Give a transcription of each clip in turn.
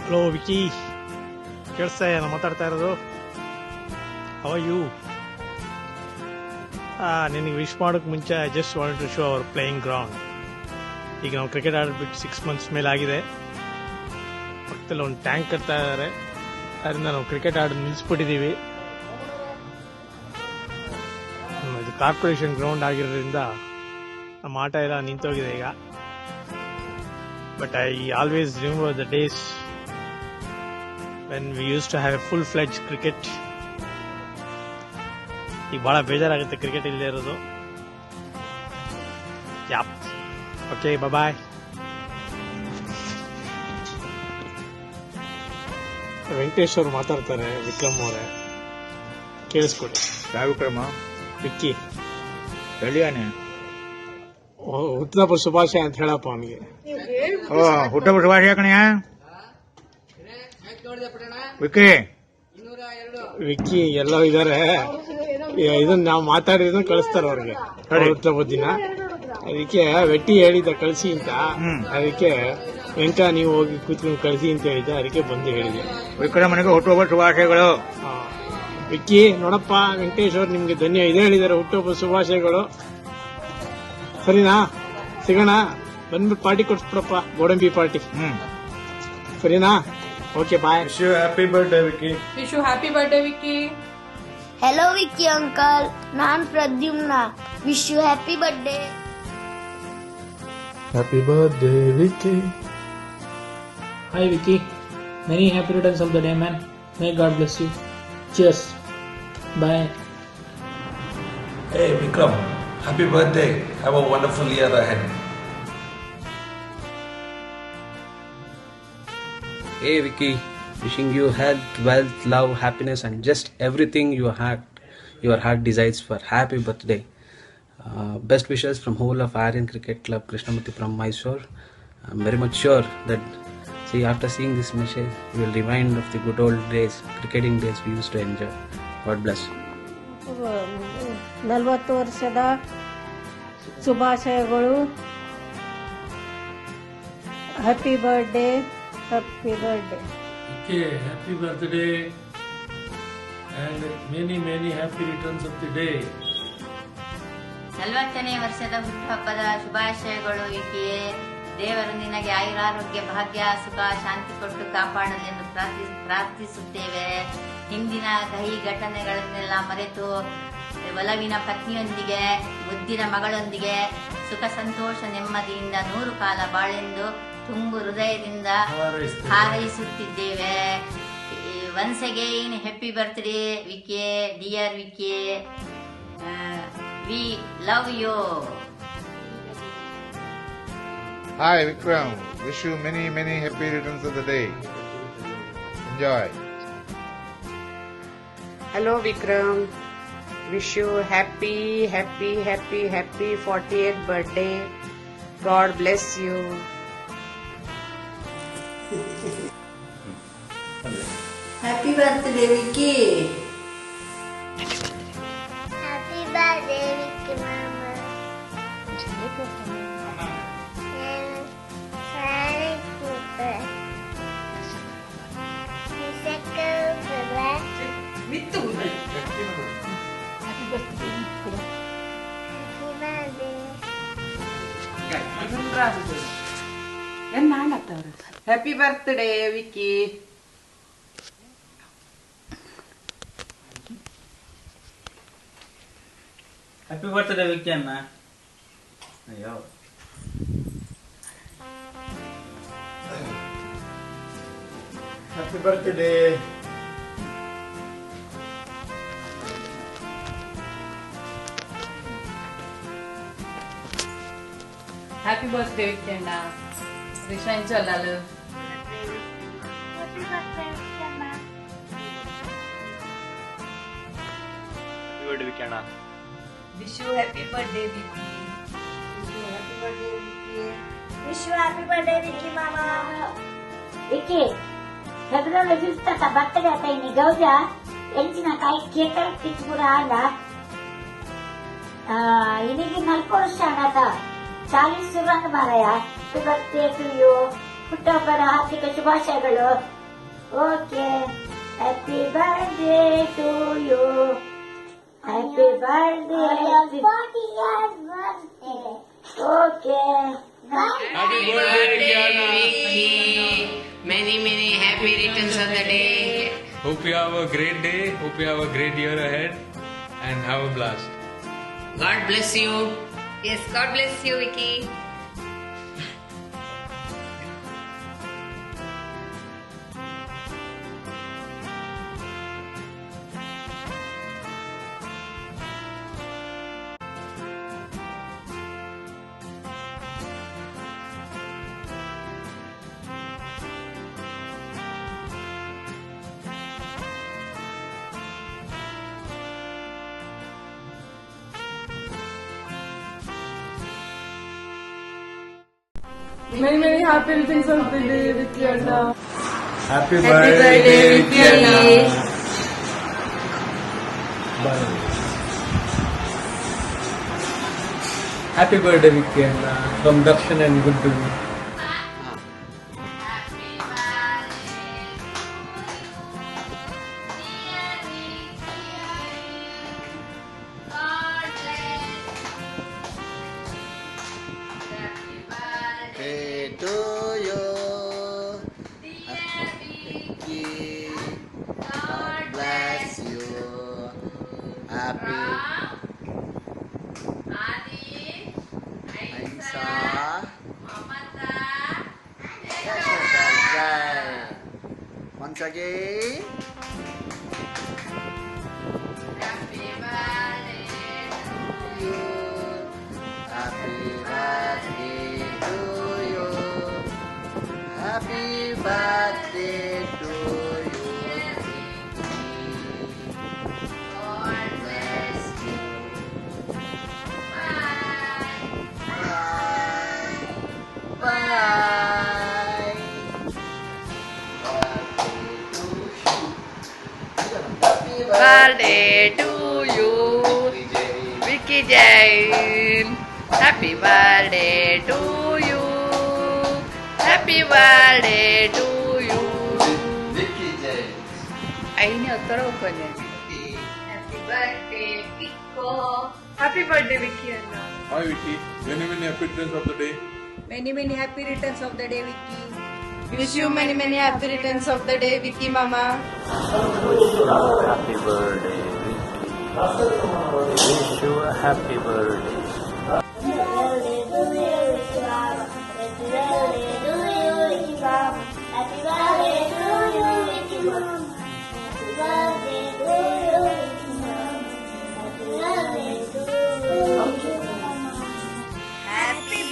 Hello wiki, ಕೇಳಿಸ್ತಾ ನಾನು ಮಾತಾಡ್ತಾ ಇರೋದು? How are you? ನಿನಗೆ ವಿಶ್ ಮಾಡೋಕ್ಕೆ ಮುಂಚೆ I just want to show our playing ground. ಈಗ ನಾವು ಕ್ರಿಕೆಟ್ ಆಡ್ಬಿಟ್ಟು 6 months ಮೇಲೆ ಆಗಿದೆ. ಪಕ್ಕದಲ್ಲಿ ಒಂದು ಟ್ಯಾಂಕ್ ಕಟ್ತಾ ಇದ್ದಾರೆ, ಅದರಿಂದ ನಾವು ಕ್ರಿಕೆಟ್ ಆಡೋದು ನಿಲ್ಲಿಸ್ಬಿಟ್ಟಿದ್ದೀವಿ. ಇದು ಕಾರ್ಪೊರೇಷನ್ ಗ್ರೌಂಡ್ ಆಗಿರೋದ್ರಿಂದ ನಮ್ಮ ಆಟ ಎಲ್ಲ ನಿಂತೋಗಿದೆ ಈಗ. But I always remember the days when we used to have a full-fledged cricket. ಈಗ ಬಹಳ ಬೇಜಾರಾಗುತ್ತೆ ಕ್ರಿಕೆಟ್ ಇಲ್ಲದೆ ಇರೋದು. ಯಾಪ್, ಓಕೆ, ಬಾಯ್. ವೆಂಕಟೇಶ್ ಅವರು ಮಾತಾಡ್ತಾರೆ, ವಿಕ್ರಮ್ ಅವರೇ ಕೇಳಿಸ್ಕೊಡಿ. ಯಾವ ವಿಕ್ರಮ? ವಿಕ್ಕಿ ಹೇಳಿಯಾನೆ ಹುಟ್ಟುಹಬ್ಬ ಶುಭಾಶಯ ಅಂತ ಹೇಳಪ್ಪ ಅವನಿಗೆ. ಹುಟ್ಟುಹಬ್ಬ ಶುಭಾಶಯ ಕಣಯ್ಯ. ವಿಕ್ಕಿ ಎಲ್ಲೋ ಇದಾರೆ, ಇದನ್ನ ನಾವು ಮಾತಾಡಿದ್ರೆ ಕಳಿಸ್ತಾರೆ ಅವ್ರಿಗೆ ಹುಟ್ಟುಹಬ್ಬದ ದಿನ. ಅದಕ್ಕೆ ವೆಟ್ಟಿ ಹೇಳಿದ್ದ ಕಳಿಸಿ ಅಂತ. ಅದಕ್ಕೆ ವೆಂಕ ನೀವು ಹೋಗಿ ಕೂತ್ಕೊಂಡು ಕಳಿಸಿ ಅಂತ ಹೇಳಿದ್ದೆ, ಅದಕ್ಕೆ ಬಂದು ಹೇಳಿದೆ. ವಿಕ್ರಮನಿಗೆ ಹುಟ್ಟುಹಬ್ಬ ಶುಭಾಶಯಗಳು. ವಿಕ್ಕಿ ನೋಡಪ್ಪ, ವೆಂಕಟೇಶ್ ಅವ್ರು ನಿಮ್ಗೆ ಇದು ಹೇಳಿದ್ದಾರೆ, ಹುಟ್ಟುಹಬ್ಬ ಶುಭಾಶಯಗಳು. ಸರಿನಾ? ಸಿಗೋಣ, ಬಂದ್ಬಿಟ್ಟು ಪಾರ್ಟಿ ಕೊಡ್ಸ್ಬಿಡಪ್ಪ, ಗೋಡಂಬಿ ಪಾರ್ಟಿ. ಸರಿನಾ? Okay, bye. Wish you happy birthday, Vicky. Wish you happy birthday, Vicky. Hello, Vicky uncle. Nan Pradyumna. Wish you happy birthday. Happy birthday, Vicky. Hi Vicky, many happy returns of the day, man. May God bless you. Cheers. Bye. Hey Vikram, happy birthday. Have a wonderful year ahead. Hey Vicky, wishing you health, wealth, love, happiness and just everything your heart desires for. Happy birthday. Best wishes from whole of Aryan Cricket Club, Krishnamurthy from Mysore. I'm very much sure that after seeing this message, you will remind of the good old days, cricketing days we used to enjoy. God bless. 40 ವರ್ಷದ ಶುಭಾಶಯಗಳು. Happy birthday, happy birthday. Okay, happy birthday and many happy returns of the day. 40ನೇ ವರ್ಷದ ಹುಟ್ಟುಹಬ್ಬದ ಶುಭಾಶಯಗಳು ವಿಕಿಯೇ. ದೇವರು ನಿನಗೆ ಆಯುರಾರೋಗ್ಯ, ಭಾಗ್ಯ, ಸುಖ, ಶಾಂತಿ ಕೊಟ್ಟು ಕಾಪಾಡಲೆಂದು ಪ್ರಾರ್ಥಿಸುತ್ತೇವೆ. ಹಿಂದಿನ ಕಹಿ ಘಟನೆಗಳನ್ನೆಲ್ಲ ಮರೆತು ಒಲವಿನ ಪತ್ನಿಯೊಂದಿಗೆ, ಮುದ್ದಿನ ಮಗಳೊಂದಿಗೆ ಸುಖ, ಸಂತೋಷ, ನೆಮ್ಮದಿಯಿಂದ 100 ಕಾಲ ಬಾಳೆಂದು ತುಂಬು ಹೃದಯದಿಂದ ಹಾರೈಸುತ್ತಿದ್ದೇವೆ. Once again happy birthday Vicky, dear Vicky. We love you. Hi Vikram, wish you many happy returns of the day. Enjoy. Hello Vikram, wish you happy 40th birthday. God bless you. Happy birthday Vicky. Happy birthday, Vicky Mama. Very super. Happy birthday Vicky. Happy birthday Vicky ಅಣ್ಣ. ಅಯ್ಯೋ, Happy birthday. Happy birthday Vicky అన్న. విషయం చల్లాలు. Happy birthday, Vicky Mama. Happy birthday, Vicky ಅಣ್ಣ. Wish you happy birthday Vicky. Wish you happy birthday, Vicky. Wish you happy birthday, Vicky Mama. Vicky, February 5th चा birthday आता आहे गौजा यांची ना काही cater पिचपुरा आला. इनिगी 4 ವರ್ಷ आता 40 ರನ್ ಮಾರಾಯ. Happy birthday to you. ಹುಟ್ಟುಹಬ್ಬದ ಹಾರ್ದಿಕ ಶುಭಾಶಯಗಳು. Okay. Happy birthday to you. Happy birthday. Happy birthday. Okay. Happy birthday, Vicky. Many, many happy returns of the day. Hope you have a great day. Hope you have a great year ahead. And have a blast. God bless you. Yes, God bless you, Vicky. Many, many happy returns of the day, Vicky Anna. Happy birthday, Vicky Anna. Happy birthday, Vicky, and from Dakshan and Guntur. Birthday to you. Vicky. God bless you. Happy Aisa. Once again. Happy birthday to you. Happy birthday to you. God bless you. Bye. Bye. Birthday to you, Vicky Jain. Happy birthday to you. Happy birthday to you. Vicky Jain. Aini uttara hokkone. Happy birthday, Vicko. Happy birthday, Vicky Anna. Hi Vicky. Many, many happy returns of the day. Many, many happy returns of the day, Vicky. Wish you many, many happy returns of the day, Vicky Mama. Happy birthday, Vicky. Wish you a happy birthday.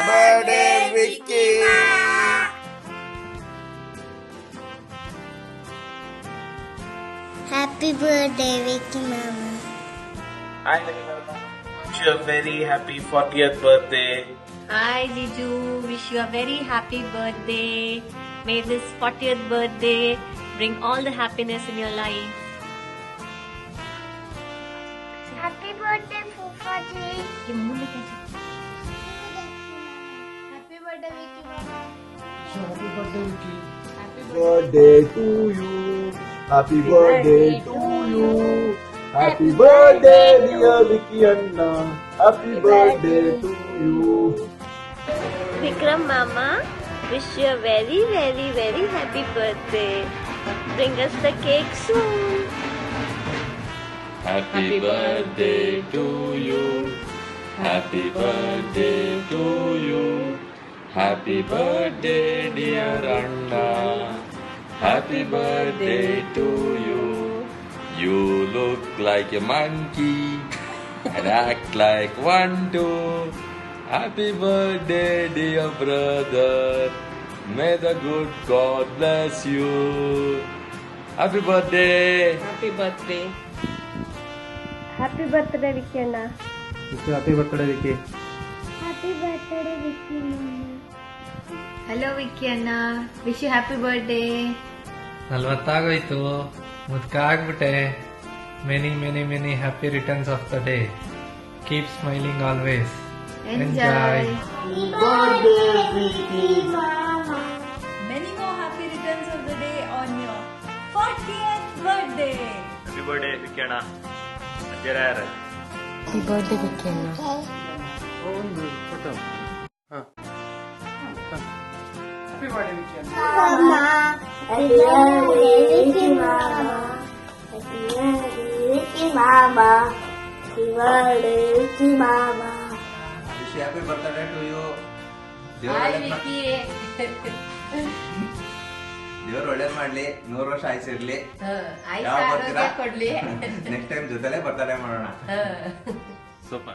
Birthday, Vicky. Happy birthday, Vicky Mama. Hi, wish you a very happy 40th birthday. Hi Jiju, wish you a very happy birthday. May this 40th birthday bring all the happiness in your life. Happy birthday, Fufaji. ये मुंह में क्या Happy birthday, Vicky Mama. Happy birthday, Vicky. Birthday to you. Happy birthday to you. Happy birthday, dear Vicky Anna. Happy birthday to you. Vikram Mama, wish you a very, very, very happy birthday. Bring us the cake soon. Happy birthday to you. Happy birthday to you. Happy birthday, dear Anna. Happy birthday to you. You look like a monkey and act like one too. Happy birthday, dear brother. May the good God bless you. Happy birthday. Happy birthday. Happy birthday, Vicky Anna. Happy birthday, Vicky. Happy birthday, Vicky Mama. Hello Vicky Anna, wish you happy birthday. 40 ಮುದ್ಕಾಗ್ಬಿಟ್ಟೆ. Many, many, many happy returns of the day. Keep smiling always. Enjoy. Happy birthday, Vicky Mama. Many more happy returns of the day on your birthday. Happy birthday, Vikkana. Ajjarayar. Happy birthday, Vikkana. ಒಂದು photo happy birthday Vicky Mama, happy birthday, Vicky Mama. Happy birthday, Vicky Mama. Happy birthday, Vicky Mama. Wish you happy birthday to you. Hi, Vicky. ದೇವ್ರು ಒಳ್ಳೇದ್ ಮಾಡ್ಲಿ, 100 ವರ್ಷ ಆಯ್ಸಿರ್ಲಿ. ಆಯ್ತು, ಯಾವಾಗ ಆರೋಗ್ಯ ಬರ್ತೀರಾ? ಕೊಡ್ಲಿ. ನೆಕ್ಸ್ಟ್ ಟೈಮ್ ಜೊತೆಲೆ ಬರ್ತಾರೆ ಮಾಡೋಣ. Super.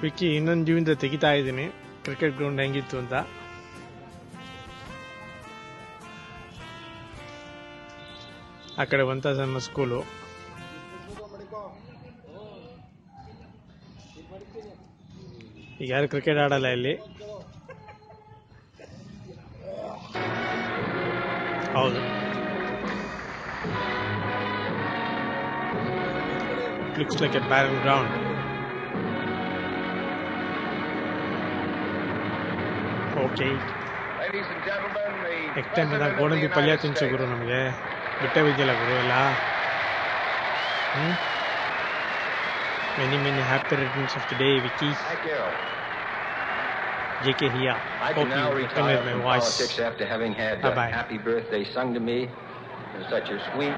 ವಿಕ್ಕಿ ಇನ್ನೊಂದು ಜೀವನದ ತೆಗಿತಾ ಇದ್ದೀನಿ ಕ್ರಿಕೆಟ್ ಗ್ರೌಂಡ್ ಹೆಂಗಿತ್ತು ಅಂತ. ಆ ಕಡೆ ವಂತಾಸಮ್ಮ ಸ್ಕೂಲು, ಈಗ ಯಾರು ಕ್ರಿಕೆಟ್ ಆಡಲ್ಲ ಇಲ್ಲಿ. ಹೌದು, looks like a barren ground. Okay, next time ಬಂದಾಗ ಗೋಡಂಬಿ ಪಲ್ಯ ತಿನ್ಸು ಗುರು, ನಮಗೆ ಬಿಟ್ಟೆ ಬಿದ್ದಿಲ್ಲ ಗುರು ಎಲ್ಲ. Many many happy returns of the day Vicky. JK here. Hope you recognize my voice. After having had Bye-bye. Happy Birthday sung to me, it was such a sweet.